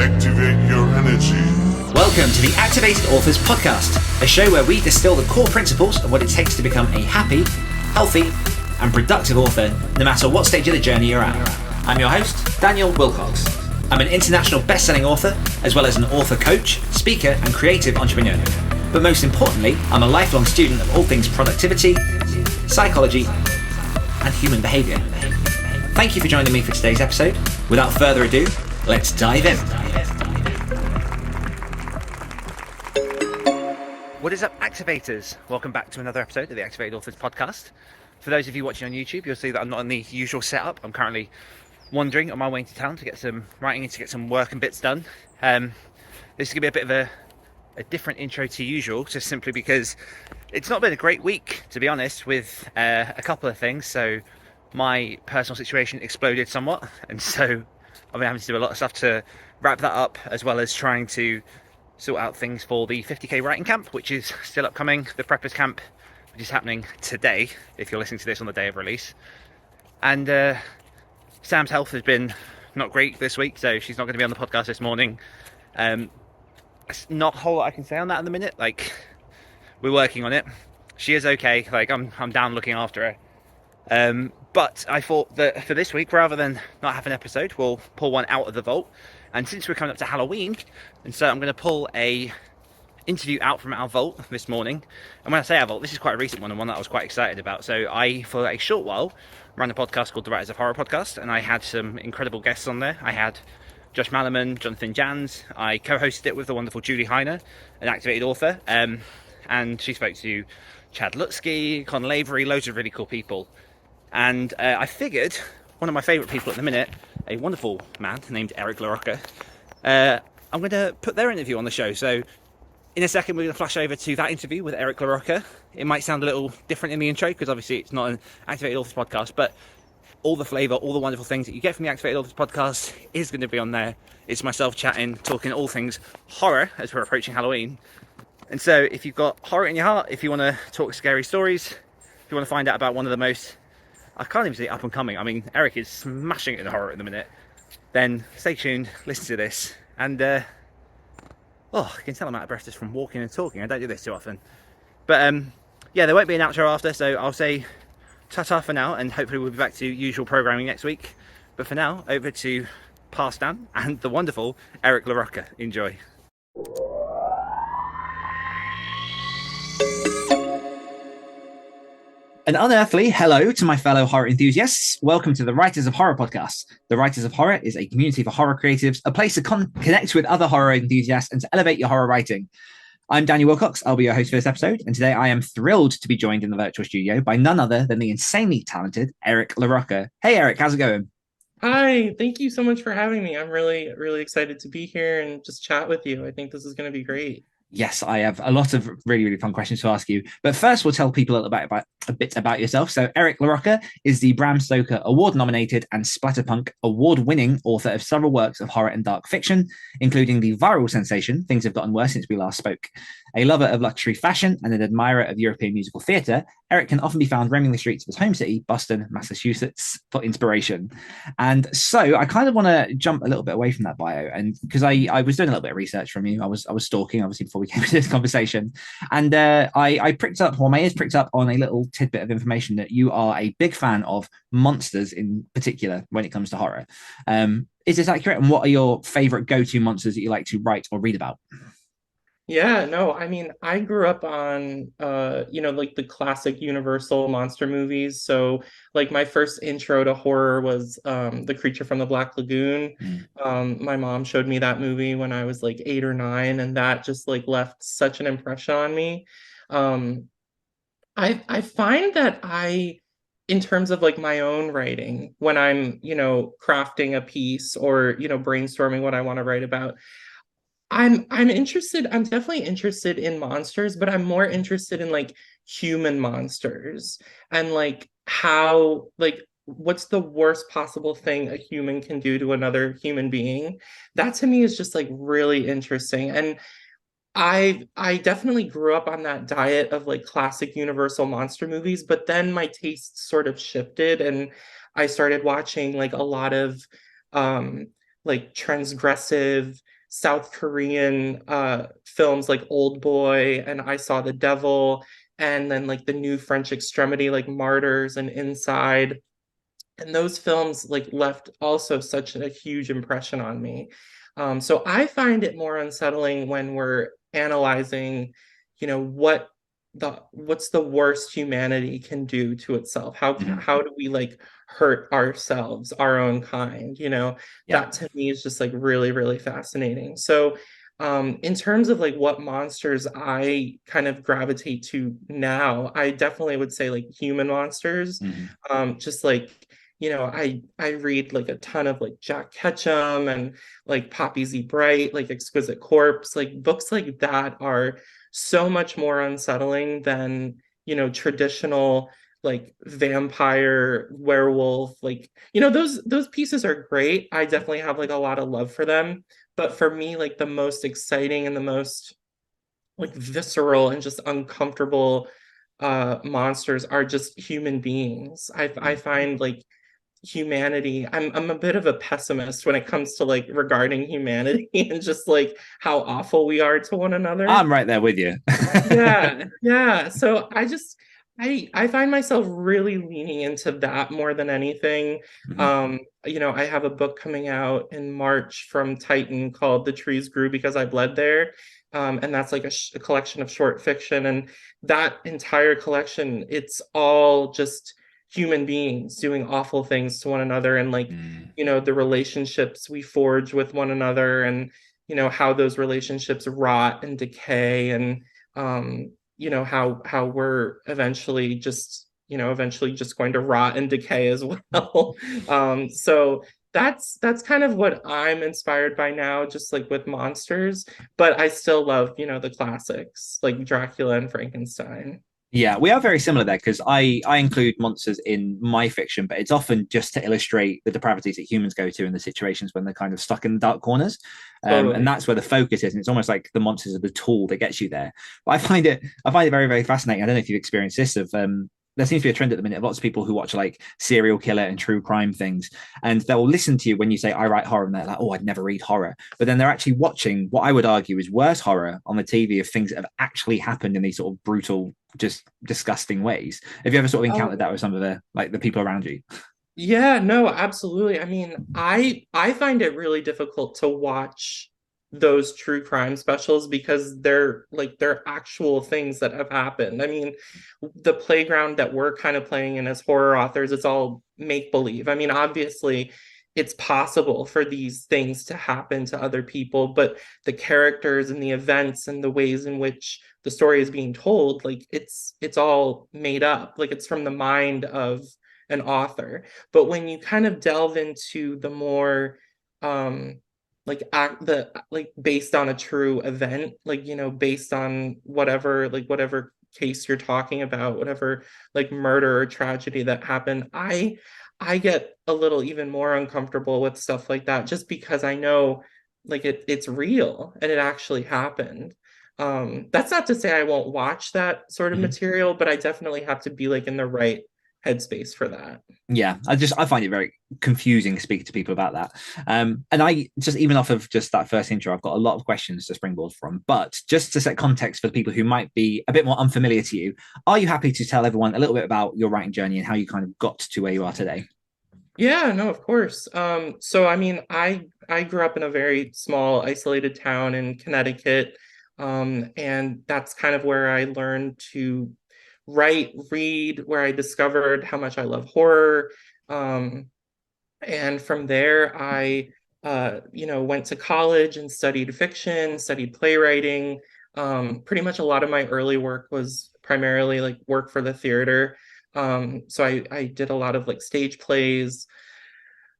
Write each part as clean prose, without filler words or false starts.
Activate your energy. Welcome to the Activated Authors Podcast, a show where we distill the core principles of what it takes to become a happy, healthy, and productive author, no matter what stage of the journey you're at. I'm your host, Daniel Wilcox. I'm an international best-selling author, as well as an author coach, speaker, and creative entrepreneur. But most importantly, I'm a lifelong student of all things productivity, psychology, and human behavior. Thank you for joining me for today's episode. Without further ado, let's dive in. What is up, Activators? Welcome back to another episode of the Activated Authors Podcast. For those of you watching on YouTube, you'll see that I'm not in the usual setup. I'm currently wandering on my way into town to get some writing and to get some work and bits done. This is going to be a bit of a different intro to usual, just simply because it's not been a great week, to be honest, with a couple of things. So my personal situation exploded somewhat, and so I've been having to do a lot of stuff to wrap that up, as well as trying to sort out things for the 50k writing camp, which is still upcoming, the preppers camp, which is happening today, if you're listening to this on the day of release. And Sam's health has been not great this week, so she's not going to be on the podcast this morning. It's not a whole lot I can say on that in the minute. Like, we're working on it. She is okay. Like, I'm down looking after her. But I thought that for this week, rather than not have an episode, we'll pull one out of the vault. And since we're coming up to Halloween, and so I'm going to pull a interview out from our vault this morning. And when I say our vault, this is quite a recent one, and one that I was quite excited about. So I, for a short while, ran a podcast called The Writers of Horror Podcast, and I had some incredible guests on there. I had Josh Malaman, Jonathan Jans. I co-hosted it with the wonderful Julie Heiner, an activated author, and she spoke to Chad Lutsky, Con Lavery, loads of really cool people. And I figured one of my favourite people at the minute, a wonderful man named Eric Larocca, I'm going to put their interview on the show. So in a second, we're going to flash over to that interview with Eric Larocca. It might sound a little different in the intro, because obviously it's not an Activated Authors podcast, but all the flavour, all the wonderful things that you get from the Activated Authors podcast is going to be on there. It's myself chatting, talking all things horror as we're approaching Halloween. And so if you've got horror in your heart, if you want to talk scary stories, if you want to find out about one of the most, I can't even say up and coming, I mean, Eric is smashing it in horror at the minute, then stay tuned, listen to this, and I can tell I'm out of breath just from walking and talking. I don't do this too often. But yeah, there won't be an outro after, so I'll say ta-ta for now, and hopefully we'll be back to usual programming next week. But for now, over to Past Dan and the wonderful Eric Larocca. Enjoy. An unearthly hello to my fellow horror enthusiasts. Welcome to the Writers of Horror podcast. The Writers of Horror is a community for horror creatives, a place to connect with other horror enthusiasts and to elevate your horror writing. I'm Daniel Wilcox. I'll be your host for this episode. And today I am thrilled to be joined in the virtual studio by none other than the insanely talented Eric Larocca. Hey, Eric, how's it going? Hi, thank you so much for having me. I'm really, really excited to be here and just chat with you. I think this is going to be great. Yes, I have a lot of really, really fun questions to ask you. But first, we'll tell people a bit about yourself. So Eric Larocca is the Bram Stoker Award-nominated and Splatterpunk Award-winning author of several works of horror and dark fiction, including the viral sensation Things Have Gotten Worse Since We Last Spoke. A lover of luxury fashion and an admirer of European musical theatre, Eric can often be found roaming the streets of his home city, Boston, Massachusetts, for inspiration. And so I kind of want to jump a little bit away from that bio, and because I was doing a little bit of research from you. I was stalking, obviously, before we came to this conversation, and I picked up, or my ears pricked up on a little tidbit of information that you are a big fan of monsters in particular when it comes to horror. Is this accurate? And what are your favorite go-to monsters that you like to write or read about? Yeah, no, I mean, I grew up on, like the classic Universal monster movies. So like my first intro to horror was The Creature from the Black Lagoon. My mom showed me that movie when I was like 8 or 9, and that just like left such an impression on me. I find that in terms of like my own writing, when I'm, crafting a piece or, brainstorming what I want to write about, I'm definitely interested in monsters, but I'm more interested in like human monsters and like how, like, what's the worst possible thing a human can do to another human being. That to me is just like really interesting. And I definitely grew up on that diet of like classic Universal monster movies, but then my tastes sort of shifted and I started watching like a lot of like transgressive South Korean films like Old Boy and I Saw the Devil, and then like the new French extremity like Martyrs and Inside. And those films like left also such a huge impression on me. So I find it more unsettling when we're analyzing, what's the worst humanity can do to itself. Mhm. How do we like hurt ourselves, our own kind? Yeah. That to me is just like really, really fascinating. So in terms of like what monsters I kind of gravitate to now, I definitely would say like human monsters. Mhm. Just like I read like a ton of like Jack Ketchum and like Poppy Z Bright, like Exquisite Corpse, like books like that are so much more unsettling than traditional like vampire werewolf, like those pieces are great. I definitely have like a lot of love for them, but for me like the most exciting and the most like visceral and just uncomfortable monsters are just human beings. I Mhm. find like humanity, I'm a bit of a pessimist when it comes to like regarding humanity and just like how awful we are to one another. I'm right there with you. Yeah, yeah. So I find myself really leaning into that more than anything. Mhm. I have a book coming out in March from Titan called The Trees Grew Because I Bled There. And that's like a collection of short fiction. And that entire collection, it's all just human beings doing awful things to one another and like, Mm. the relationships we forge with one another and how those relationships rot and decay and how we're eventually just going to rot and decay as well. So that's kind of what I'm inspired by now, just like with monsters, but I still love the classics like Dracula and Frankenstein. Yeah, we are very similar there because I include monsters in my fiction, but it's often just to illustrate the depravities that humans go to in the situations when they're kind of stuck in the dark corners, and Totally. that's where the focus is. And it's almost like the monsters are the tool that gets you there. But I find it very very fascinating. I don't know if you've experienced this of there seems to be a trend at the minute of lots of people who watch like serial killer and true crime things, and they'll listen to you when you say I write horror, and they're like, oh, I'd never read horror, but then they're actually watching what I would argue is worse horror on the TV of things that have actually happened in these sort of brutal, just disgusting ways. Have you ever sort of encountered that Oh, with some of the people around you? yeah, no, absolutely. I mean, I find it really difficult to watch those true crime specials because they're actual things that have happened. I mean, the playground that we're kind of playing in as horror authors, it's all make believe. I mean, obviously, it's possible for these things to happen to other people, but the characters and the events and the ways in which the story is being told, like it's all made up. Like it's from the mind of an author. But when you kind of delve into the more like based on a true event, like based on whatever case you're talking about, whatever like murder or tragedy that happened, I get a little even more uncomfortable with stuff like that just because I know like it's real and it actually happened. That's not to say I won't watch that sort of Mm-hmm. material, but I definitely have to be like in the right headspace for that. Yeah, I find it very confusing speaking to people about that. And I just even off of just that first intro, I've got a lot of questions to springboard from. But just to set context for the people who might be a bit more unfamiliar to you, are you happy to tell everyone a little bit about your writing journey and how you kind of got to where you are today? Yeah, no, of course. So I mean, I grew up in a very small, isolated town in Connecticut, and that's kind of where I learned to write, read, where I discovered how much I love horror. Um, and from there, I went to college and studied fiction, studied playwriting. Pretty much a lot of my early work was primarily like work for the theater. So I did a lot of like stage plays.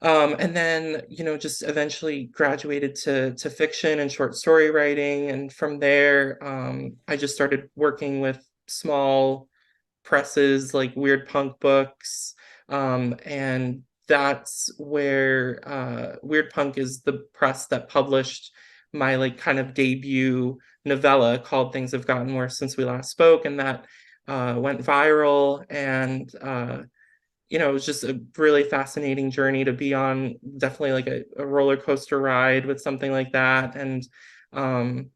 And then, just eventually graduated to fiction and short story writing. And from there, I just started working with small presses like Weird Punk Books. And that's where Weird Punk is the press that published my like kind of debut novella called Things Have Gotten Worse Since We Last Spoke. And that went viral. And it was just a really fascinating journey to be on, definitely like a roller coaster ride with something like that. And um,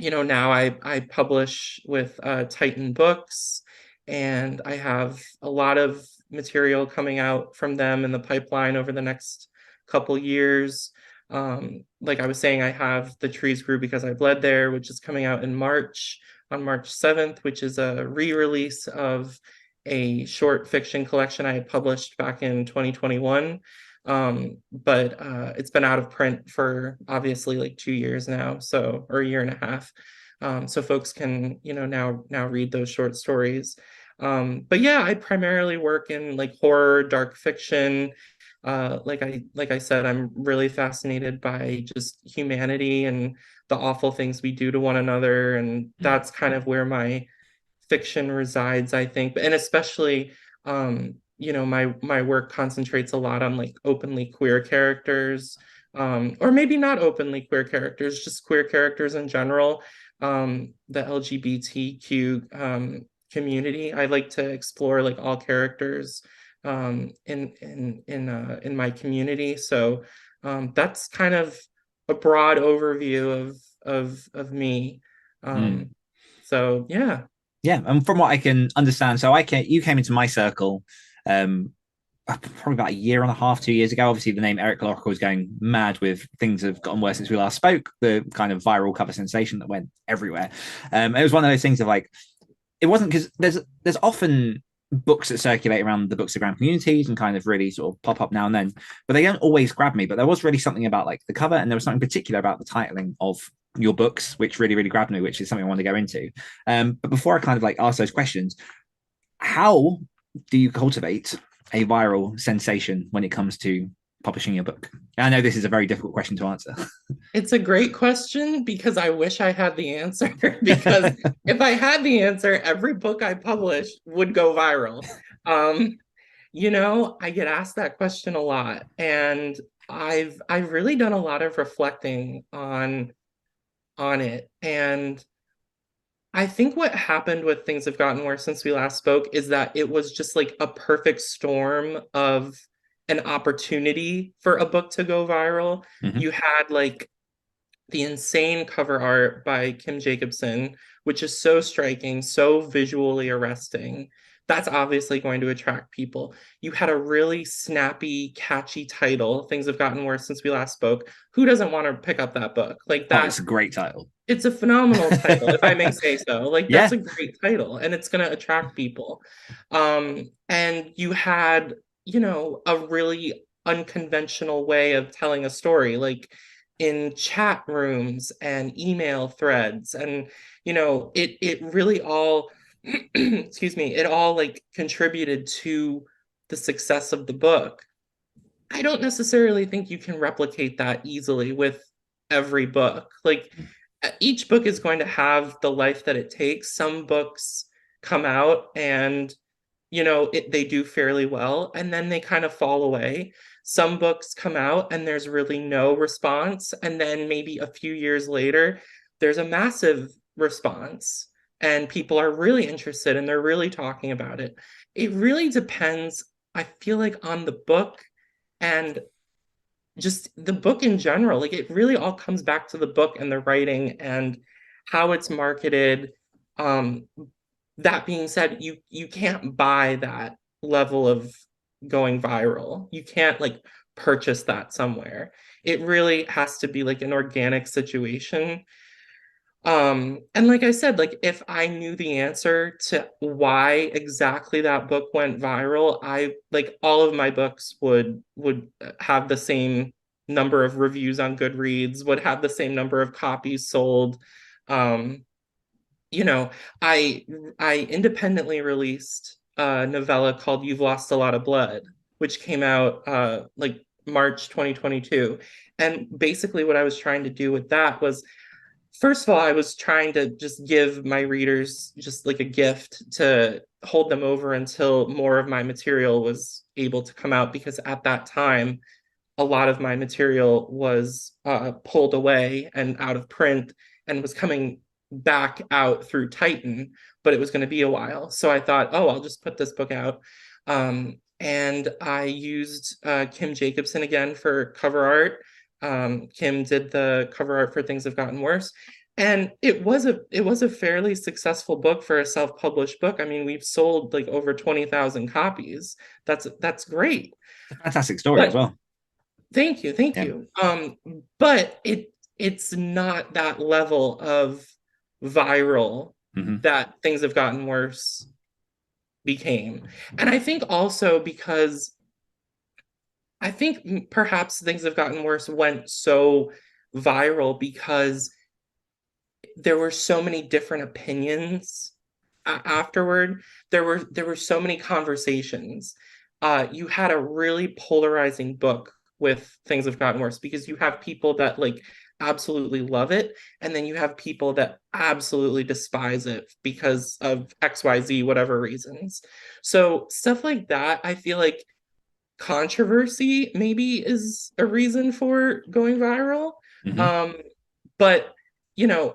now I publish with Titan Books, and I have a lot of material coming out from them in the pipeline over the next couple years. Like I was saying, I have The Trees Grew Because I Bled There, which is coming out in March, on March 7th, which is a re-release of a short fiction collection I had published back in 2021. But it's been out of print for obviously like 2 years now, so, or a year and a half. So folks can, now read those short stories. But yeah, I primarily work in like horror, dark fiction. Like I said, I'm really fascinated by just humanity and the awful things we do to one another, and Mm. that's kind of where my fiction resides, I think. And especially, my work concentrates a lot on like openly queer characters, or maybe not openly queer characters, just queer characters in general. The LGBTQ community. I like to explore like all characters in my community. So that's kind of a broad overview of me. Mm. Um, so yeah. Yeah, and from what I can understand, so you came into my circle um probably about a year and a half, 2 years ago. Obviously, the name Eric Larocca was going mad with things have gotten worse since we last spoke. The kind of viral cover sensation that went everywhere. It was one of those things of like, it wasn't because there's often books that circulate around the bookstagram communities and kind of really sort of pop up now and then, but they don't always grab me. But there was really something about like the cover, and there was something particular about the titling of your books which really really grabbed me, which is something I want to go into. But before I kind of like ask those questions, how do you cultivate a viral sensation when it comes to publishing your book? I know this is a very difficult question to answer. It's a great question because I wish I had the answer. Because if I had the answer, every book I published would go viral. Um, I get asked that question a lot, and I've really done a lot of reflecting on it. And I think what happened with Things Have Gotten Worse since we last spoke is that it was just like a perfect storm of an opportunity for a book to go viral. Mm-hmm. You had like the insane cover art by Kim Jacobson, which is so striking, so visually arresting. That's obviously going to attract people. You had a really snappy, catchy title. Things Have Gotten Worse Since We Last Spoke. Who doesn't want to pick up that book? Like Oh, it's that, a great title. it's a phenomenal title, if I may say so. Like that's Yeah. a great title, and it's going to attract people. And you had, a really unconventional way of telling a story, like in chat rooms and email threads, and it really all, excuse me, it all like contributed to the success of the book. I don't necessarily think you can replicate that easily with every book. Like each book is going to have the life that it takes. Some books come out and they do fairly well, and then they kind of fall away. Some books come out and there's really no response, and then maybe a few years later there's a massive response, and people are really interested and they're really talking about it. It really depends, I feel like, on the book and just the book in general. Like it really all comes back to the book and the writing and how it's marketed. um that being said, you can't buy that level of going viral. You can't like purchase that somewhere. It really has to be like an organic situation. And like I said, like if I knew the answer to why exactly that book went viral, I like all of my books would have the same number of reviews on Goodreads, would have the same number of copies sold. Um, you know, I I independently released a novella called You've Lost a Lot of Blood, which came out like March 2022. And basically what I was trying to do with that was, first of all, I was trying to just give my readers just like a gift to hold them over until more of my material was able to come out, because at that time a lot of my material was pulled away and out of print and was coming back out through Titan, but it was going to be a while. So I thought, oh, I'll just put this book out. and I used Kim Jacobson again for cover art. Kim did the cover art for Things Have Gotten Worse, and it was a fairly successful book for a self-published book. I mean, we've sold like over 20,000 copies. That's great. It's a fantastic story as But well. thank you, thank Yeah. you. But it's not that level of viral Hmm. that Things Have Gotten Worse became. And I think also because I think perhaps Things Have Gotten Worse went so viral because there were so many different opinions afterward. There were so many conversations. You had a really polarizing book with Things Have Gotten Worse because you have people that like absolutely love it, and then you have people that absolutely despise it because of XYZ, whatever reasons. So stuff like that, I feel like controversy maybe is a reason for going viral. Hmm. Um, but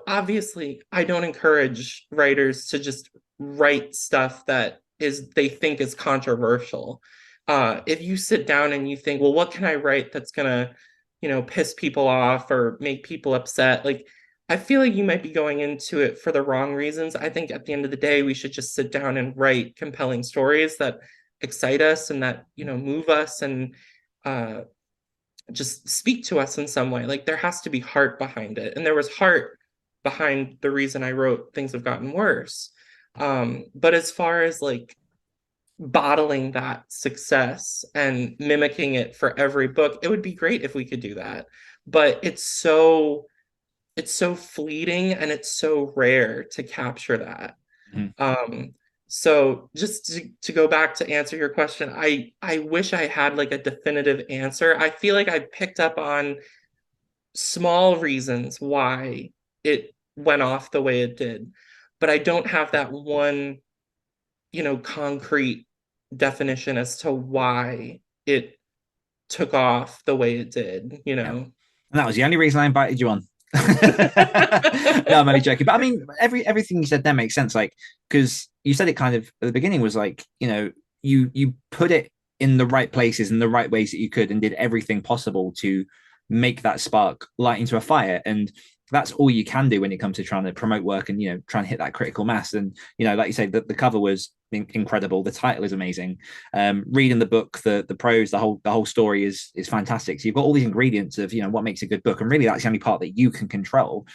obviously, I don't encourage writers to just write stuff that is they think is controversial. If you sit down and you think, well, what can I write that's gonna, piss people off or make people upset? Like, I feel like you might be going into it for the wrong reasons. I think at the end of the day, we should just sit down and write compelling stories that excite us and that, move us and uh, just speak to us in some way. Like there has to be heart behind it. And there was heart behind the reason I wrote Things Have Gotten Worse. But as far as like bottling that success and mimicking it for every book, it would be great if we could do that. But it's so fleeting and it's so rare to capture that. Hmm. Um, so just to go back to answer your question, I wish I had like a definitive answer. I feel like I picked up on small reasons why it went off the way it did, but I don't have that one, concrete definition as to why it took off the way it did, Yeah. And that was the only reason I invited you on. No, I'm only joking. But I mean, everything you said there makes sense. Like, because you said it kind of at the beginning was like, you put it in the right places in the right ways that you could and did everything possible to make that spark light into a fire. And that's all you can do when it comes to trying to promote work and try and hit that critical mass. And like you say, the cover was incredible. The title is amazing. Reading the book, the prose, the whole story is fantastic. So you've got all these ingredients of what makes a good book, and really that's the only part that you can control.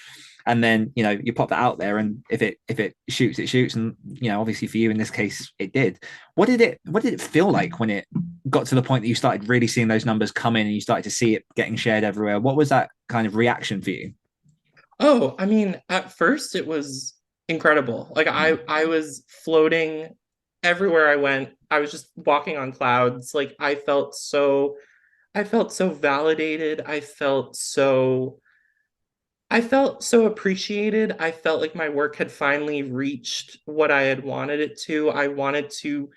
And then you pop that out there, and if it shoots, it shoots. And obviously for you in this case it did. What did it feel like when it got to the point that you started really seeing those numbers come in and you started to see it getting shared everywhere? What was that kind of reaction for you? Oh, I mean, at first it was incredible. Like I was floating everywhere I went. I was just walking on clouds. Like I felt so validated. I felt so appreciated. I felt like my work had finally reached what I had wanted it to. I wanted to,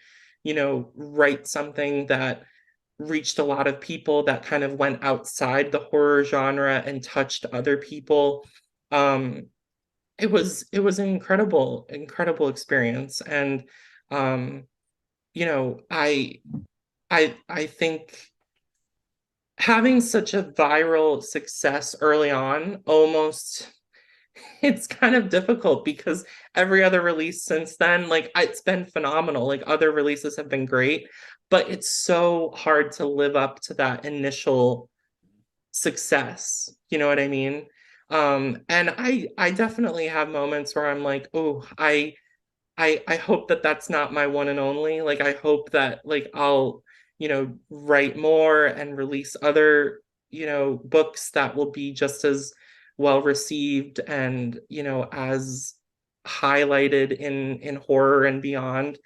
write something that reached a lot of people that kind of went outside the horror genre and touched other people. Um, it was an incredible experience. And um, I think having such a viral success early on almost it's kind of difficult because every other release since then, like it's been phenomenal. Like other releases have been great, but it's so hard to live up to that initial success. You know what I mean? And I definitely have moments where I'm like, oh, I hope that that's not my one and only. Like I hope that like I'll write more and release other books that will be just as well received and as highlighted in horror and beyond.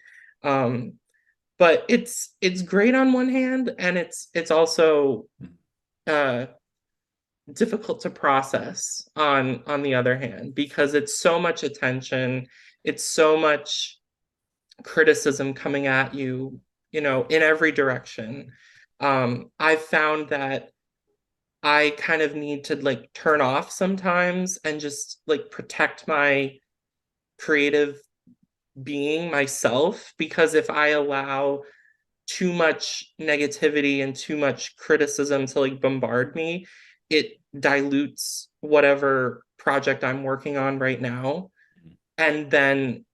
Um, but it's great on one hand, and it's also uh difficult to process on the other hand because it's so much attention, it's so much criticism coming at you, in every direction. I've found that I kind of need to like turn off sometimes and just like protect my creative being myself because if I allow too much negativity and too much criticism to like bombard me, it dilutes whatever project I'm working on right now. And then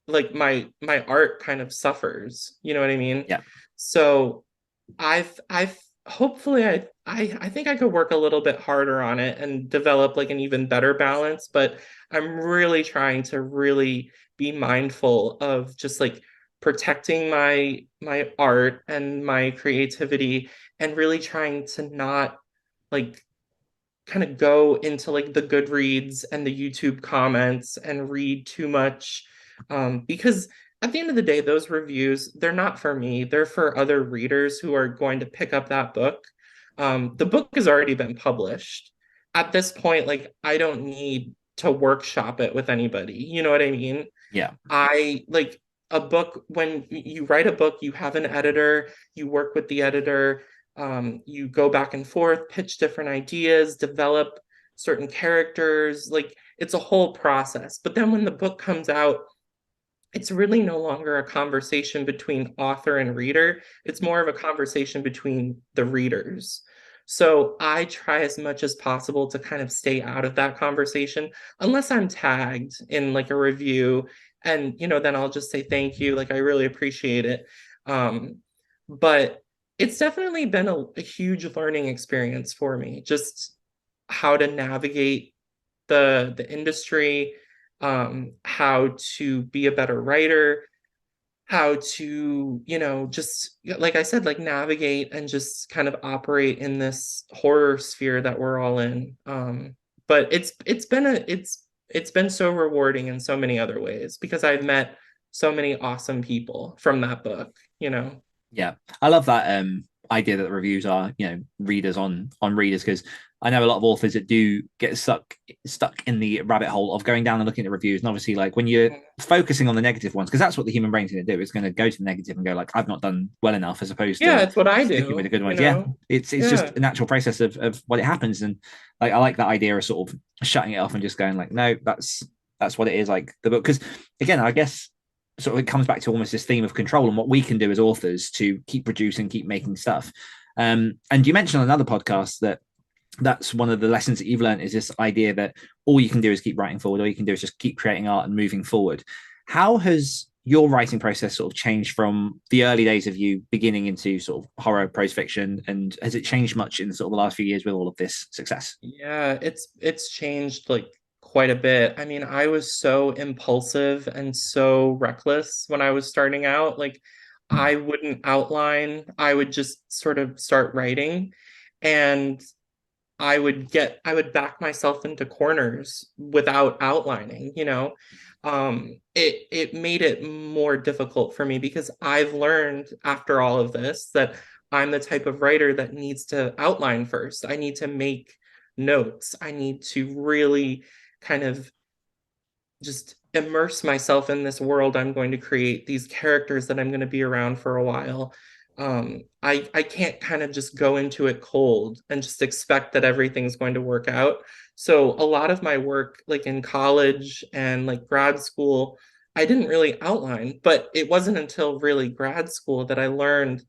like my art kind of suffers. You know what I mean? Yeah. So I've hopefully I think I could work a little bit harder on it and develop like an even better balance, but I'm really trying to really be mindful of just like protecting my art and my creativity and really trying to not like kind of go into like the Goodreads and the YouTube comments and read too much. Because at the end of the day, those reviews, they're not for me. They're for other readers who are going to pick up that book. The book has already been published. At this point, like I don't need to workshop it with anybody. You know what I mean? Yeah. I like a book, when you write a book, you have an editor, you work with the editor, you go back and forth, pitch different ideas, develop certain characters. Like it's a whole process. But then when the book comes out, it's really no longer a conversation between author and reader. It's more of a conversation between the readers. So I try as much as possible to kind of stay out of that conversation unless I'm tagged in like a review. And, then I'll just say thank you. Like I really appreciate it. Um, but it's definitely been a huge learning experience for me, just how to navigate the industry, how to be a better writer, how to, just like I said, like navigate and just kind of operate in this horror sphere that we're all in. But it's been so rewarding in so many other ways because I've met so many awesome people from that book. Yeah, I love that idea that the reviews are, readers on readers, because I know a lot of authors that do get stuck in the rabbit hole of going down and looking at the reviews. And obviously, like when you're focusing on the negative ones, because that's what the human brain's going to do. It's going to go to the negative and go like, I've not done well enough, as opposed Yeah, to it's what I sticking with the do, good ones. Yeah, it's just Yeah. a natural process of what it happens. And like I like that idea of sort of shutting it off and just going like, no, that's what it is. Like the book, because again, I guess sort of it comes back to almost this theme of control and what we can do as authors to keep producing, keep making stuff. And you mentioned on another podcast that that's one of the lessons that you've learned is this idea that all you can do is keep writing forward, all you can do is just keep creating art and moving forward. How has your writing process sort of changed from the early days of you beginning into sort of horror prose fiction, and has it changed much in sort of the last few years with all of this success? Yeah, it's changed like quite a bit. I mean, I was so impulsive and so reckless when I was starting out. Like I wouldn't outline, I would just sort of start writing and I would back myself into corners without outlining. It made it more difficult for me because I've learned after all of this that I'm the type of writer that needs to outline first. I need to make notes. I need to really kind of just immerse myself in this world I'm going to create, these characters that I'm going to be around for a while. I can't kind of just go into it cold and just expect that everything's going to work out. So a lot of my work, like in college and like grad school, I didn't really outline, but it wasn't until really grad school that I learned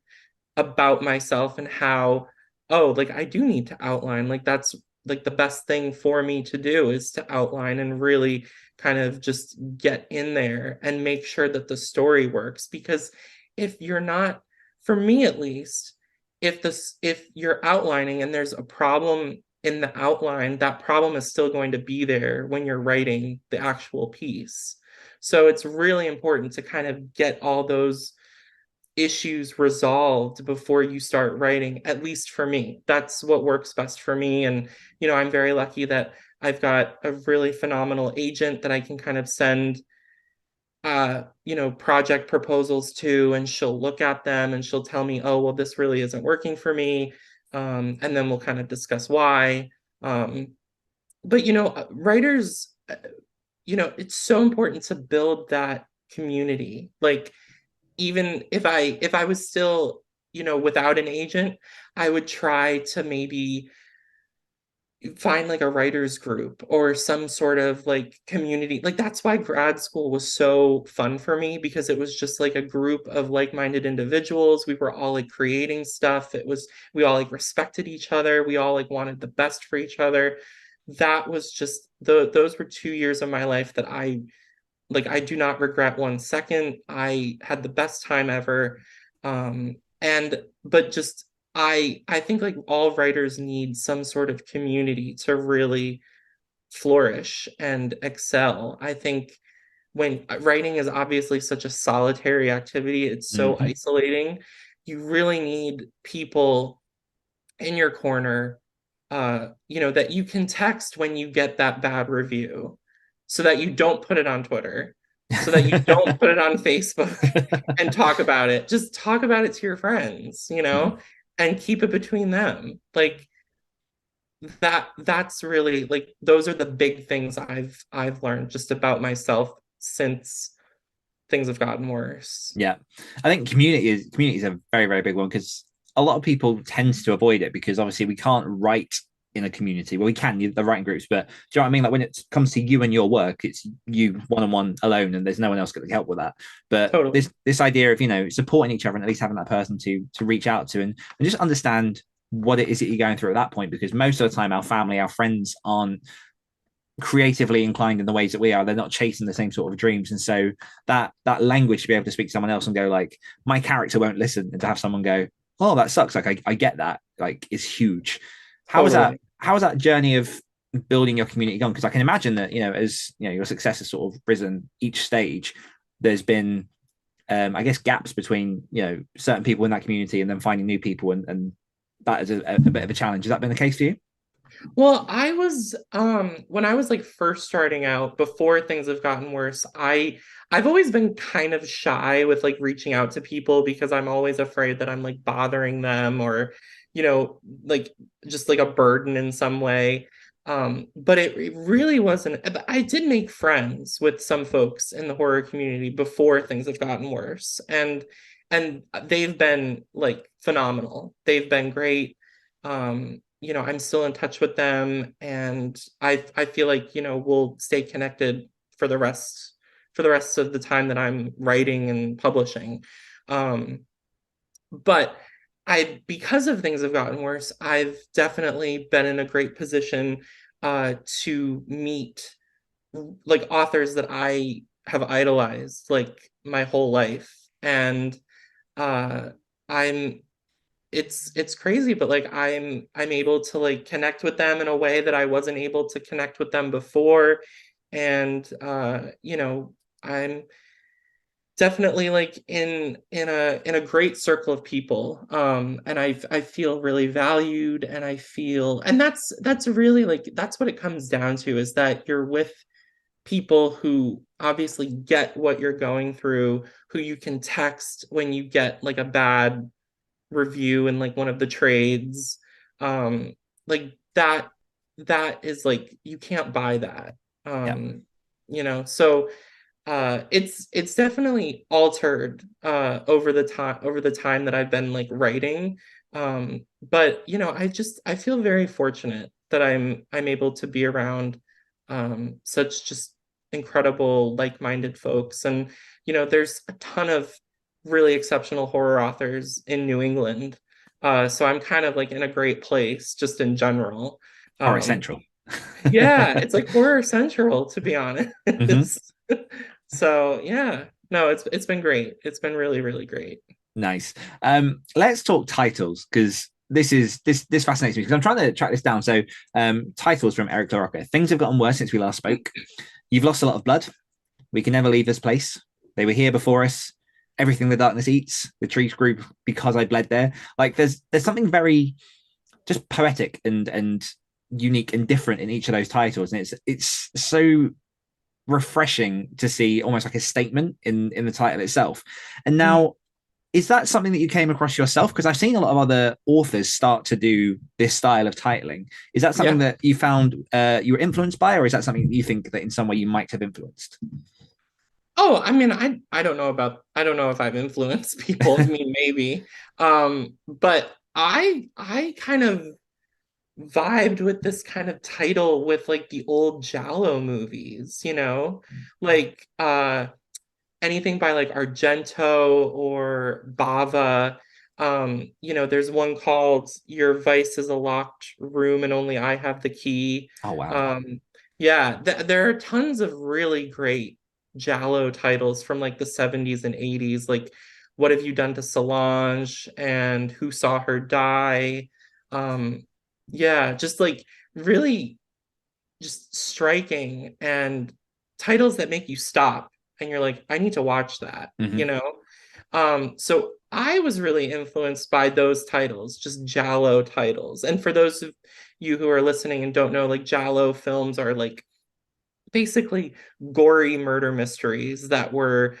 about myself and how, oh, like I do need to outline. Like that's like the best thing for me to do is to outline and really kind of just get in there and make sure that the story works. Because if you're not, for me at least, if you're outlining and there's a problem in the outline, that problem is still going to be there when you're writing the actual piece. So it's really important to kind of get all those issues resolved before you start writing, at least for me. That's what works best for me. And, I'm very lucky that I've got a really phenomenal agent that I can kind of send project proposals to, and she'll look at them and she'll tell me, oh, well, this really isn't working for me. And then we'll kind of discuss why. But writers, it's so important to build that community. Like even if I was still, without an agent, I would try to maybe find like a writers group or some sort of like community. Like that's why grad school was so fun for me, because it was just like a group of like-minded individuals. We were all like creating stuff. It was, we all like respected each other. We all like wanted the best for each other. That was just those were 2 years of my life that I do not regret 1 second. I had the best time ever. And but just I think like all writers need some sort of community to really flourish and excel. I think when writing is obviously such a solitary activity, it's so Hmm. isolating. You really need people in your corner, that you can text when you get that bad review, so that you don't put it on Twitter, so that you don't put it on Facebook and talk about it. Just talk about it to your friends, Mm. and keep it between them. Like that's really like those are the big things I've learned just about myself since things have gotten worse. Yeah, I think community is a very very big one because a lot of people tend to avoid it because obviously we can't write in a community. Well, we can the writing groups, but do you know what I mean? Like when it comes to you and your work, it's you one on one alone, and there's no one else that can help with that. But Totally. this idea of supporting each other and at least having that person to reach out to and just understand what it is that you're going through at that point, because most of the time our family, our friends aren't creatively inclined in the ways that we are. They're not chasing the same sort of dreams, and so that language to be able to speak to someone else and go like, my character won't listen, and to have someone go, oh, that sucks, like I get that, like is huge. Totally. How was that journey of building your community gone? Because I can imagine that as your success has sort of risen each stage, there's been I guess gaps between certain people in that community and then finding new people, and that is a bit of a challenge. Has that been the case for you? Well, I was when I was like first starting out, before things have gotten worse, I've always been kind of shy with like reaching out to people because I'm always afraid that I'm like bothering them, or like just like a burden in some way. But it really wasn't. But I did make friends with some folks in the horror community before things have gotten worse, and they've been like phenomenal. They've been great. I'm still in touch with them, and I feel like, we'll stay connected for the rest of the time that I'm writing and publishing. But because of things have gotten worse, I've definitely been in a great position to meet like authors that I have idolized like my whole life. And uh I'm it's crazy, but like I'm able to like connect with them in a way that I wasn't able to connect with them before. And I'm definitely like in a great circle of people. And I feel really valued, and I feel, and that's really like that's what it comes down to, is that you're with people who obviously get what you're going through, who you can text when you get like a bad review in like one of the trades. Like that is like you can't buy that. Yeah. So it's definitely altered over the time that I've been like writing. But I feel very fortunate that I'm able to be around such just incredible like-minded folks. And there's a ton of really exceptional horror authors in New England. So I'm kind of like in a great place just in general. Horror Um, Central. yeah, it's like horror central, to be honest. Hmm. So yeah, no, it's been great. It's been really, really great. Nice. Let's talk titles because this fascinates me because I'm trying to track this down. So, titles from Eric Larocca. Things have gotten worse since we last spoke. You've lost a lot of blood. We can never leave this place. They were here before us. Everything the darkness eats. The trees grew because I bled there. Like there's something very just poetic and unique and different in each of those titles, and it's so refreshing to see almost like a statement in the title itself. And Mm, now, is that something that you came across yourself? Because I've seen a lot of other authors start to do this style of titling. Is that something yeah. that you found you were influenced by, or is that something that you think that in some way you might have influenced? Oh, I mean, I don't know if I've influenced people. I mean, maybe. But I kind of vibed with this kind of title with like the old Giallo movies, like anything by like Argento or Bava. There's one called Your Vice is a Locked Room and Only I Have the Key. Oh wow. Yeah, there are tons of really great Giallo titles from like the 70s and 80s, like What Have You Done to Solange and Who Saw Her Die. Um, yeah, just like really just striking and titles that make you stop and you're like, I need to watch that, you Hmm. know? So I was really influenced by those titles, just Giallo titles. And for those of you who are listening and don't know, like Giallo films are like basically gory murder mysteries that were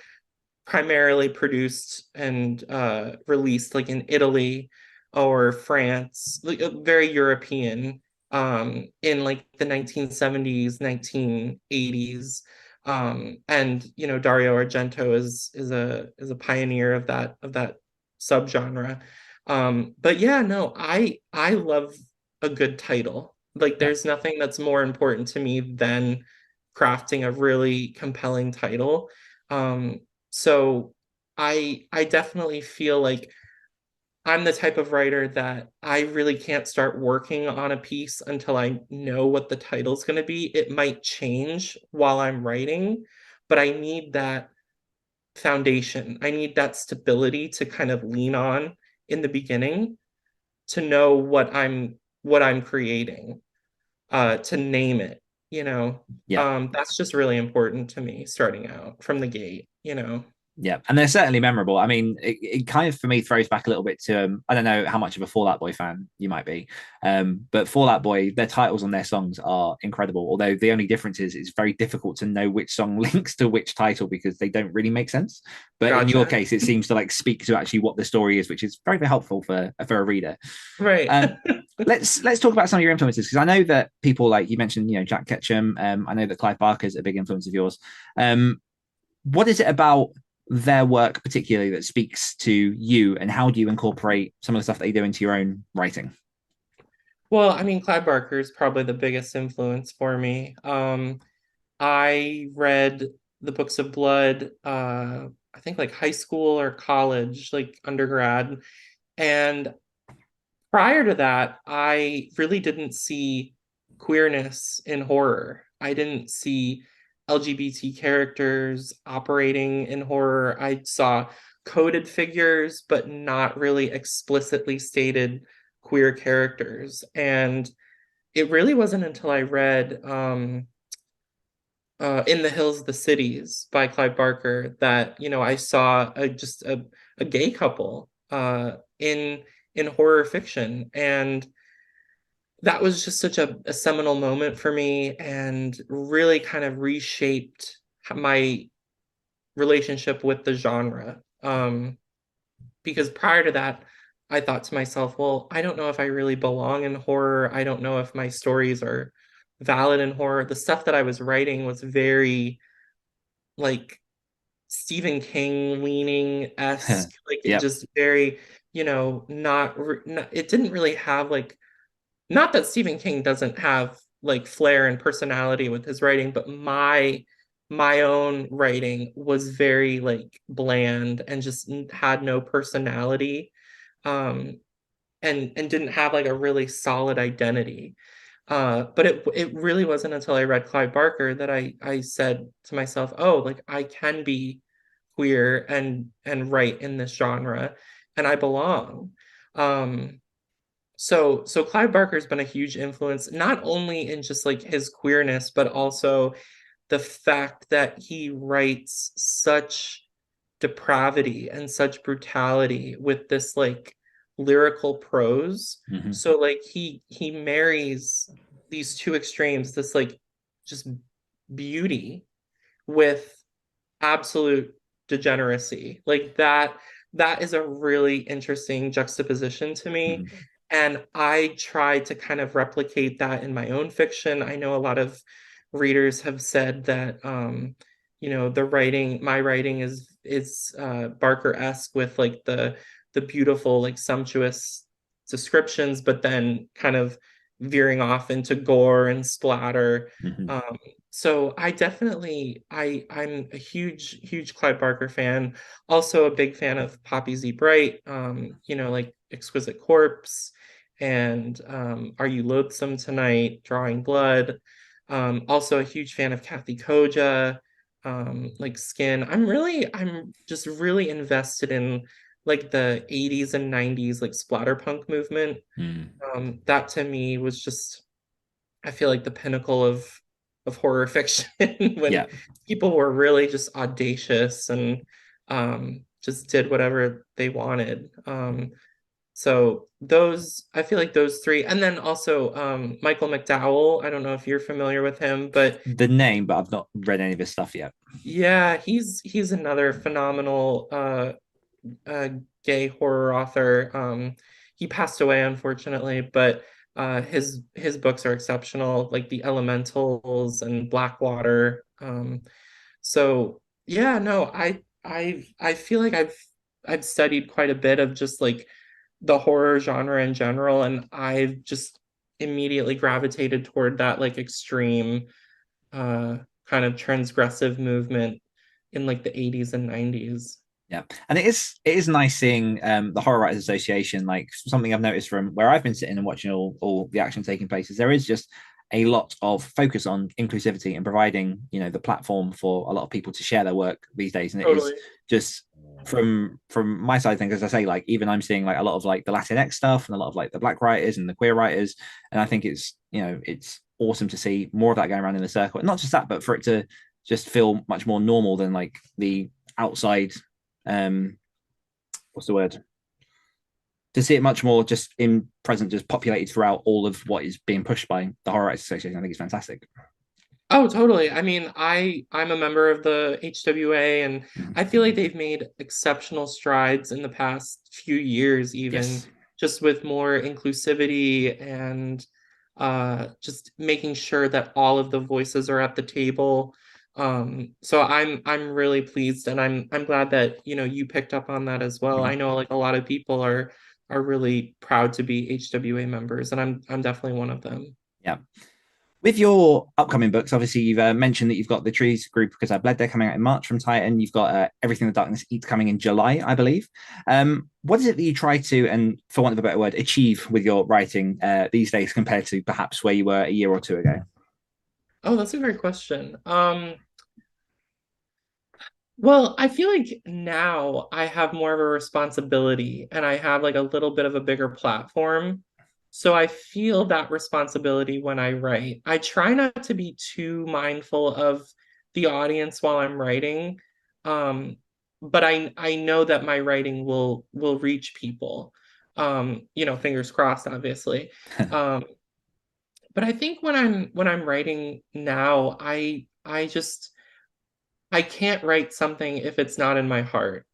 primarily produced and released like in Italy or France, like very European, in like the 1970s, 1980s. And Dario Argento is a pioneer of that subgenre. But yeah, no, I love a good title. Like Yeah. there's nothing that's more important to me than crafting a really compelling title. Um, so I definitely feel like I'm the type of writer that I really can't start working on a piece until I know what the title's going to be. It might change while I'm writing, but I need that foundation. I need that stability to kind of lean on in the beginning to know what I'm creating, to name it, you know. Yeah. That's just really important to me starting out from the gate. Yeah, and they're certainly memorable. I mean, it kind of for me throws back a little bit to I don't know how much of a Fall Out Boy fan you might be, but Fall Out Boy, their titles on their songs are incredible. Although the only difference is it's very difficult to know which song links to which title because they don't really make sense. But in your Gotcha. case, it seems to like speak to actually what the story is, which is very, very helpful for a reader. Right. Um, let's talk about some of your influences because I know that people like you mentioned, Jack Ketchum. I know that Clive Barker is a big influence of yours. What is it about their work particularly that speaks to you, and how do you incorporate some of the stuff that you do into your own writing? Well, I mean, Clive Barker is probably the biggest influence for me. I read the Books of Blood, I think like high school or college, like undergrad. And prior to that, I really didn't see queerness in horror. I didn't see LGBT characters operating in horror. I saw coded figures, but not really explicitly stated queer characters. And it really wasn't until I read In the Hills of the Cities by Clive Barker that, I saw just a gay couple in horror fiction. And that was just such a seminal moment for me and really kind of reshaped my relationship with the genre. Because prior to that, I thought to myself, well, I don't know if I really belong in horror. I don't know if my stories are valid in horror. The stuff that I was writing was very like Stephen King leaning esque, like it Yep. just very, not, it didn't really have like, not that Stephen King doesn't have like flair and personality with his writing, but my own writing was very like bland and just had no personality, um and didn't have like a really solid identity. But it really wasn't until I read Clive Barker that I said to myself, oh, like I can be queer and write in this genre and I belong. So Clive Barker's been a huge influence, not only in just like his queerness, but also the fact that he writes such depravity and such brutality with this like lyrical prose. Mm-hmm. So like he marries these two extremes, this like just beauty with absolute degeneracy. Like that is a really interesting juxtaposition to me. Mm-hmm. And I try to kind of replicate that in my own fiction. I know a lot of readers have said that my writing is Barker-esque with like the beautiful, like sumptuous descriptions, but then kind of veering off into gore and splatter. Hmm. Um, so I definitely I'm a huge Clive Barker fan. Also a big fan of Poppy Z. Bright. Like Exquisite Corpse and Are You Loathsome Tonight? Drawing Blood. Also a huge fan of Kathy Koja, like Skin. I'm just really invested in like the 80s and 90s like splatterpunk movement. Mm. That to me was just, I feel like the pinnacle of horror fiction Yeah. when people were really just audacious and just did whatever they wanted. So those, I feel like those three, and then also Michael McDowell. I don't know if you're familiar with him, but The name, but I've not read any of his stuff yet. yeah, he's another phenomenal uh, gay horror author. He passed away unfortunately, but his books are exceptional, like The Elementals and Blackwater. So yeah, no, I feel like I've studied quite a bit of just like the horror genre in general, and I've just immediately gravitated toward that like extreme uh kind of transgressive movement in like the 80s and 90s. Yeah, and it is nice seeing the Horror Writers Association. Like something I've noticed from where I've been sitting and watching all the action taking place is there is just a lot of focus on inclusivity and providing the platform for a lot of people to share their work these days. And it is Totally. just from my side of things, as I say, like even I'm seeing like a lot of like the Latinx stuff and a lot of like the Black writers and the queer writers, and I think it's awesome to see more of that going around in the circle. And not just that, but for it to just feel much more normal than like the outside um what's the word, to see it much more just in present, just populated throughout all of what is being pushed by the Horror Writers Association. I think it's fantastic. Oh, totally. I mean, I'm a member of the HWA, and I feel like they've made exceptional strides in the past few years, even Yes. just with more inclusivity and just making sure that all of the voices are at the table. So I'm really pleased, and I'm glad that you picked up on that as well. Mhm. I know like a lot of people are really proud to be HWA members, and I'm definitely one of them. Yeah. With your upcoming books, obviously you've mentioned that you've got the Trees group because I bled there coming out in March from Titan. You've got Everything the Darkness Eats coming in July, I believe. What is it that you try to, and for want of a better word, achieve with your writing these days compared to perhaps where you were a year or two ago? Oh, that's a great question. Well, I feel like now I have more of a responsibility and I have like a little bit of a bigger platform. So I feel that responsibility when I write. I try not to be too mindful of the audience while I'm writing. Um, but I know that my writing will reach people. Fingers crossed, obviously. Um, but I think when I'm writing now, I can't write something if it's not in my heart.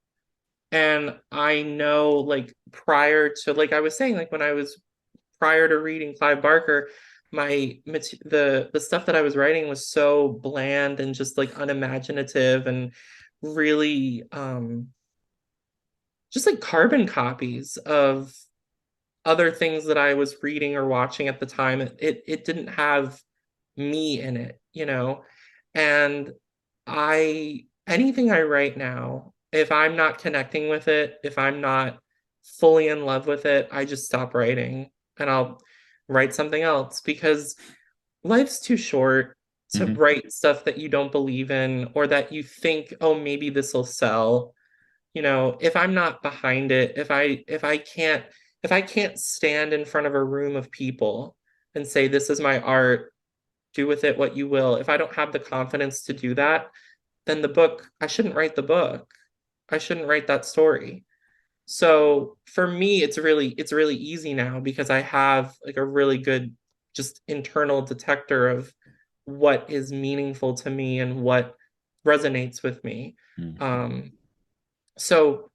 And I know like prior to, like I was saying, like when I was prior to reading Clive Barker, the stuff that I was writing was so bland and just like unimaginative and really just like carbon copies of other things that I was reading or watching at the time. It didn't have me in it. And anything I write now, if I'm not connecting with it, if I'm not fully in love with it, I just stop writing and I'll write something else because life's too short to Hmm. write stuff that you don't believe in or that you think, oh, maybe this will sell. If I'm not behind it, if I can't stand in front of a room of people and say, this is my art, do with it what you will. If I don't have the confidence to do that, then I shouldn't write the book. I shouldn't write that story. So for me, it's really easy now because I have like a really good just internal detector of what is meaningful to me and what resonates with me. Um, so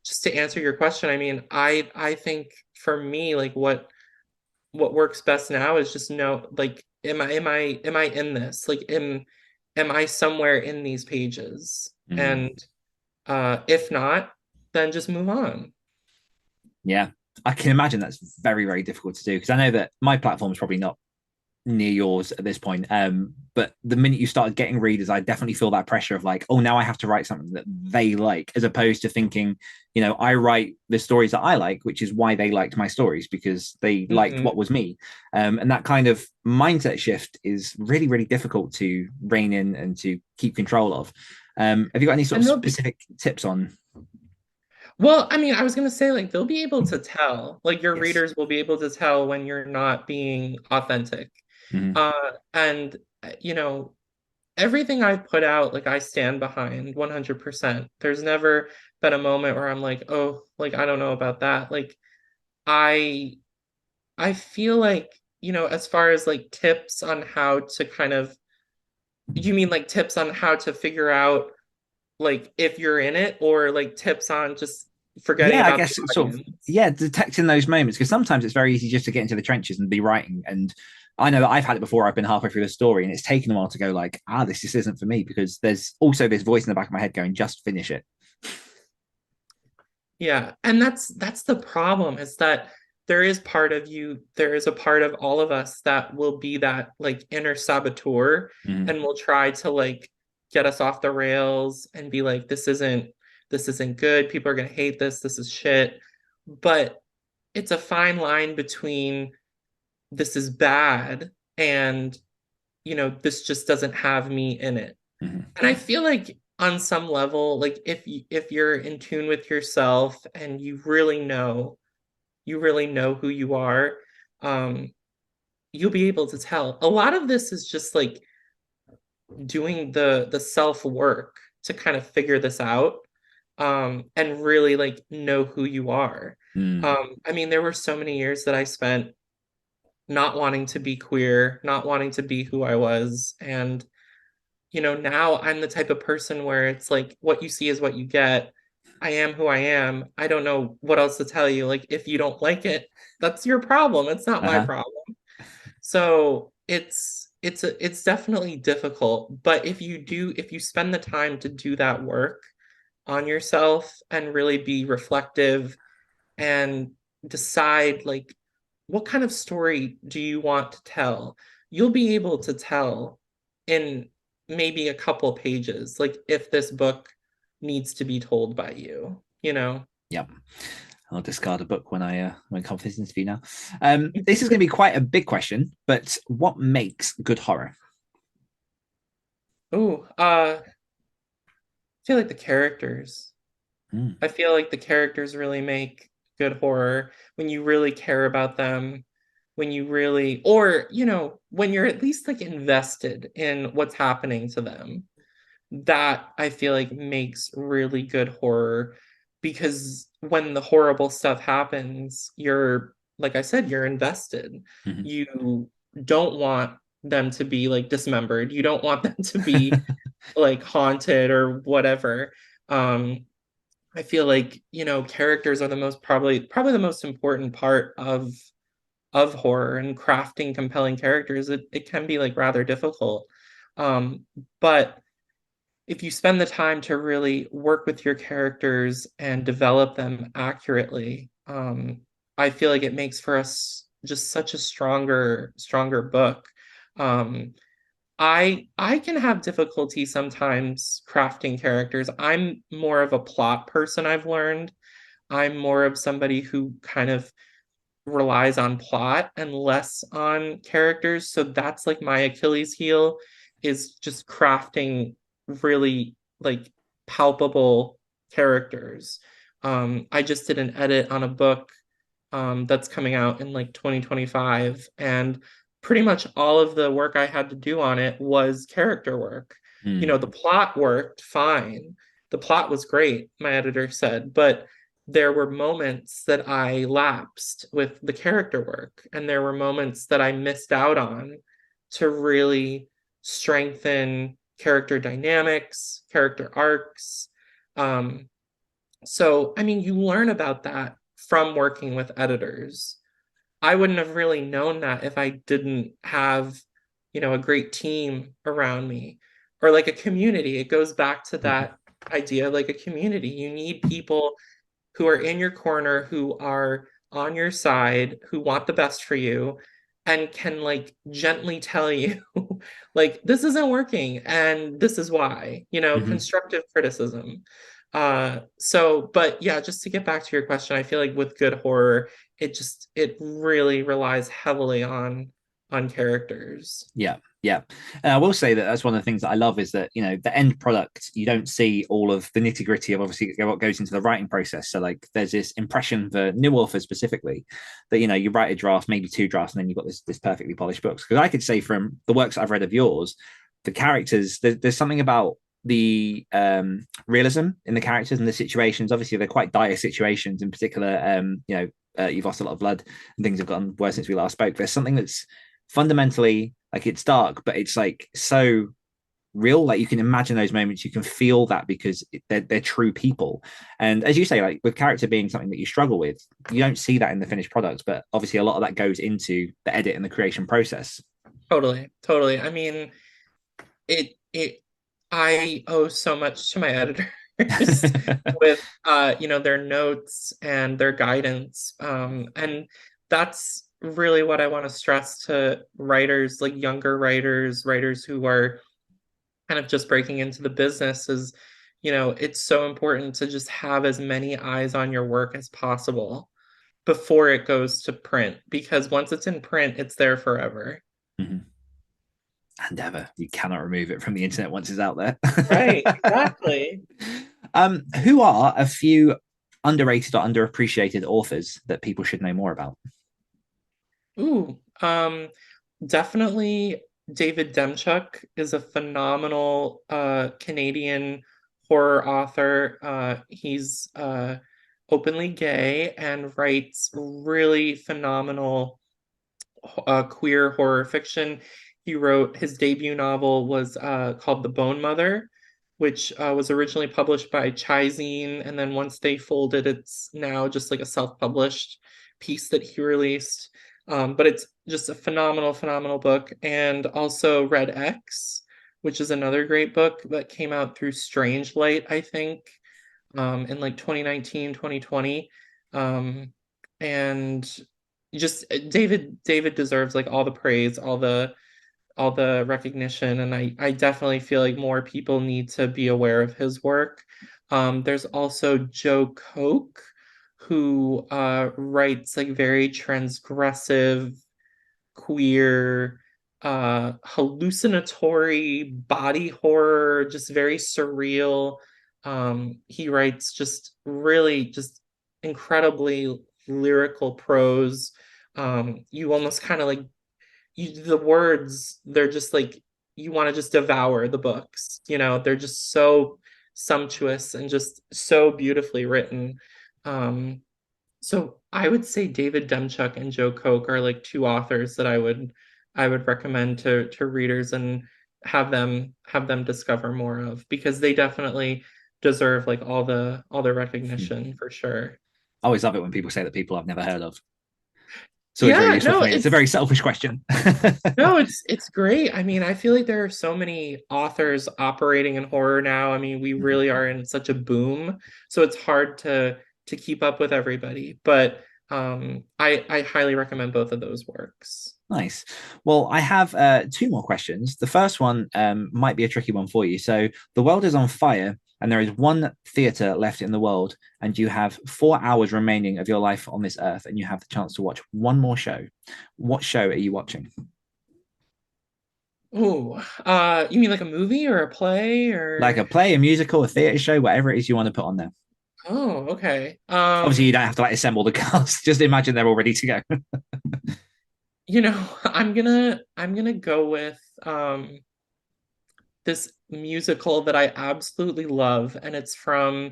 just to answer your question, I mean, I think for me, like what works best now is just know, like, am I in this? Like, am I somewhere in these pages? Mm. And if not, then just move on. Yeah. I can imagine that's very, very difficult to do because I know that my platform is probably not near yours at this point. But the minute you start getting readers, I definitely feel that pressure of like, oh, now I have to write something that they like, as opposed to thinking, I write the stories that I like, which is why they liked my stories because they liked what Mhm. was me. And that kind of mindset shift is really, really difficult to rein in and to keep control of. Have you got any sort And of they'll be, specific tips on? well, I mean, I was gonna say like they'll be able to tell, like your Yes. readers will be able to tell when you're not being authentic. Mm-hmm. And everything I've put out, like I stand behind 100%. There's never been a moment where I'm like, oh, like I don't know about that. Like I I feel like, as far as like tips on how to kind of, you mean like tips on how to figure out like if you're in it, or like tips on just forgetting Yeah, I about the guess it's sort of audience? yeah, detecting those moments because sometimes it's very easy just to get into the trenches and be writing. And I know that I've had it before. I've been halfway through the story and it's taken a while to go like, this just isn't for me because there's also this voice in the back of my head going, just finish it. Yeah, and that's the problem, is that there is part of you, there is a part of all of us that will be that like inner saboteur, Mm, and will try to like get us off the rails and be like, this isn't good, people are gonna hate this, this is shit. But it's a fine line between this is bad and this just doesn't have me in it. mm, And I feel like on some level, like if you're in tune with yourself and you really know who you are, um, you'll be able to tell. A lot of this is just like doing the self work to kind of figure this out, and really like know who you are. mm. I mean, there were so many years that I spent not wanting to be queer, not wanting to be who I was, and now I'm the type of person where it's like what you see is what you get. I am who I am. I don't know what else to tell you. Like if you don't like it, that's your problem. It's not my Uh-huh. problem. So it's definitely difficult, but if you spend the time to do that work on yourself and really be reflective and decide like what kind of story do you want to tell, you'll be able to tell in maybe a couple pages, like if this book needs to be told by you. Yep. I'll discard a book when I when I come for this interview now. This is going to be quite a big question, but what makes good horror? Oh, I feel like the characters. Mm, I feel like the characters really make good horror when you really care about them, when you really, or, when you're at least like invested in what's happening to them. That I feel like makes really good horror, because when the horrible stuff happens, like I said, you're invested. mhm. You don't want them to be like dismembered. You don't want them to be like haunted or whatever. Um, I feel like, characters are the most probably the most important part of horror, and crafting compelling characters. It can be like rather difficult. But if you spend the time to really work with your characters and develop them accurately, I feel like it makes for us just such a stronger book. Um, I can have difficulty sometimes crafting characters. I'm more of a plot person, I've learned. I'm more of somebody who kind of relies on plot and less on characters. So that's like my Achilles heel, is just crafting really like palpable characters. I just did an edit on a book that's coming out in like 2025, and pretty much all of the work I had to do on it was character work. Mm, The plot worked fine. The plot was great, my editor said, but there were moments that I lapsed with the character work, and there were moments that I missed out on to really strengthen character dynamics, character arcs. Um, so, I mean, you learn about that from working with editors. I wouldn't have really known that if I didn't have, a great team around me, or like a community. It goes back to mhm. that idea of like a community. You need people who are in your corner, who are on your side, who want the best for you, and can like gently tell you, like, this isn't working and this is why, Hmm. constructive criticism. So, but yeah, just to get back to your question, I feel like with good horror, it really relies heavily on characters. Yeah, yeah. And I will say that that's one of the things that I love is that, the end product, you don't see all of the nitty gritty of obviously what goes into the writing process. So, like, there's this impression for new authors specifically that, you write a draft, maybe two drafts, and then you've got this perfectly polished books. Because I could say from the works I've read of yours, the characters, there's something about the realism in the characters and the situations. Obviously, they're quite dire situations. In particular, you've lost a lot of blood and things have gotten worse since we last spoke. There's something that's fundamentally like it's dark, but it's like so real. Like you can imagine those moments, you can feel that because they're true people. And as you say, like with character being something that you struggle with, you don't see that in the finished product, but obviously a lot of that goes into the edit and the creation process. Totally, totally. I mean, it I owe so much to my editors with their notes and their guidance. And that's really what I want to stress to writers, like younger writers, writers who are kind of just breaking into the business is, it's so important to just have as many eyes on your work as possible before it goes to print, because once it's in print, it's there forever. Mhm. And ever, you cannot remove it from the internet once it's out there. Right, exactly. Who are a few underrated or underappreciated authors that people should know more about? Ooh, definitely David Demchuk is a phenomenal Canadian horror author. He's openly gay and writes really phenomenal queer horror fiction. He wrote his debut novel was called The Bone Mother, which was originally published by Chizine, and then once they folded, it's now just like a self-published piece that he released. But it's just a phenomenal, phenomenal book. And also Red X, which is another great book that came out through Strange Light, I think, in like 2019, 2020. And just David deserves like all the praise, all the recognition, and I definitely feel like more people need to be aware of his work. There's also Joe Koch, who writes like very transgressive, queer, hallucinatory body horror, just very surreal. He writes just really just incredibly lyrical prose. You almost kind of like the words, they're just like you want to just devour the books. They're just so sumptuous and just so beautifully written. Um, so I would say David Demchuk and Joe Koch are like two authors that I would recommend to readers and have them discover more of, because they definitely deserve like all the recognition for sure. I always love it when people say that people I've never heard of. It's always very Yeah, useful no, for me. It's a very selfish question. no, it's great. I mean, I feel like there are so many authors operating in horror now. I mean, we really are in such a boom, so it's hard to keep up with everybody. But I highly recommend both of those works. Nice. Well, I have two more questions. The first one might be a tricky one for you. So, the world is on fire, and there is one theater left in the world, and you have 4 hours remaining of your life on this earth, and you have the chance to watch one more show. What show are you watching? Oh, you mean like a movie or a play Like a or? play, a musical, a theater show, whatever it is you want to put on there. Oh, okay. Obviously, you don't have to like assemble the cast. Just imagine they're all ready to go. I'm gonna go with this musical that I absolutely love, and it's from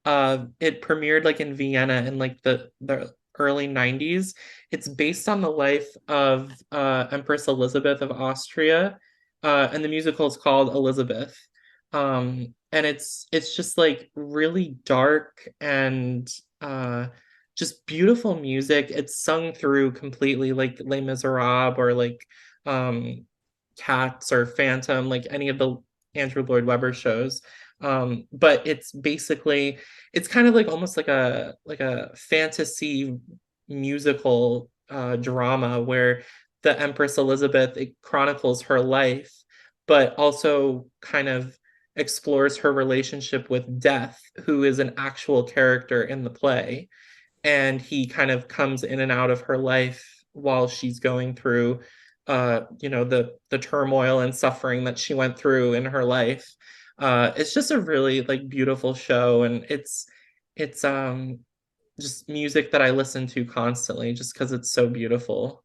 it premiered like in Vienna in like the early 90s. It's based on the life of Empress Elizabeth of Austria, and the musical is called Elizabeth. And it's just like really dark and just beautiful music. It's sung through completely like Les Miserables or like um Cats or Phantom, like any of the Andrew Lloyd Webber shows. But it's basically it's kind of like almost like a fantasy musical drama where the Empress Elizabeth, it chronicles her life, but also kind of explores her relationship with Death, who is an actual character in the play. And he kind of comes in and out of her life while she's going through the turmoil and suffering that she went through in her life. It's just a really like beautiful show, and it's just music that I listen to constantly just because it's so beautiful.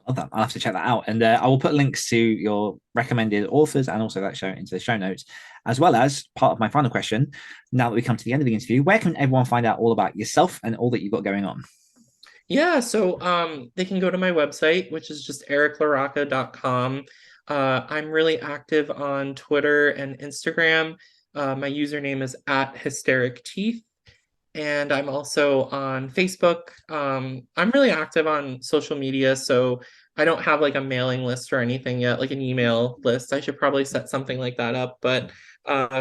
Love that. I'll have to check that out. And I will put links to your recommended authors and also that show into the show notes, as well as part of my final question. Now that we come to the end of the interview, where can everyone find out all about yourself and all that you've got going on? Yeah, so they can go to my website, which is just ericlarocca.com. I'm really active on Twitter and Instagram. My username is at hysteric teeth. And I'm also on Facebook. I'm really active on social media, so I don't have like a mailing list or anything yet, like an email list. I should probably set something like that up. But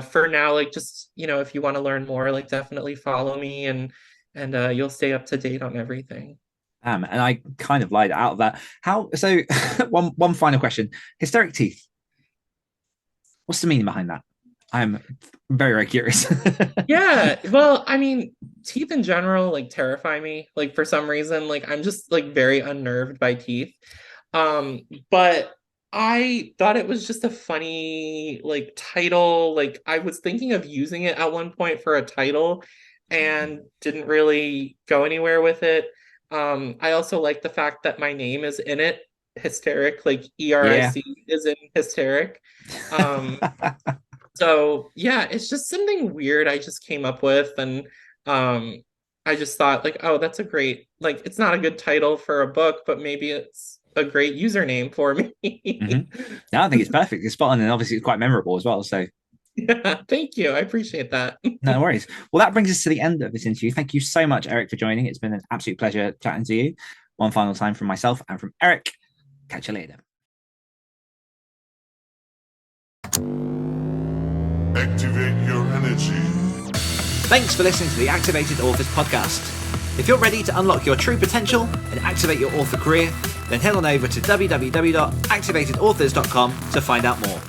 for now, like just, if you want to learn more, like definitely follow me, and you'll stay up to date on everything. And I kind of lied out of that. How so? One final question: hysteric teeth. What's the meaning behind that? I'm very, very curious. Yeah, well, I mean, teeth in general like terrify me. Like for some reason, like I'm just like very unnerved by teeth. But I thought it was just a funny like title. Like I was thinking of using it at one point for a title and didn't really go anywhere with it. I also like the fact that my name is in it. Hysteric, like Yeah. ERIC is in hysteric. Um, so yeah, it's just something weird I just came up with, and um I just thought like, oh, that's a great, like it's not a good title for a book, but maybe it's a great username for Mm-hmm. me. No, I think it's perfect. It's spot on, and obviously it's quite memorable as well. So Yeah, thank you. I appreciate that. no worries. Well, that brings us to the end of this interview. Thank you so much, Eric, for joining. It's been an absolute pleasure chatting to you. One final time from myself and from Eric. Catch you later. Activate your energy. Thanks for listening to the Activated Authors podcast. If you're ready to unlock your true potential and activate your author career, then head on over to www.activatedauthors.com to find out more.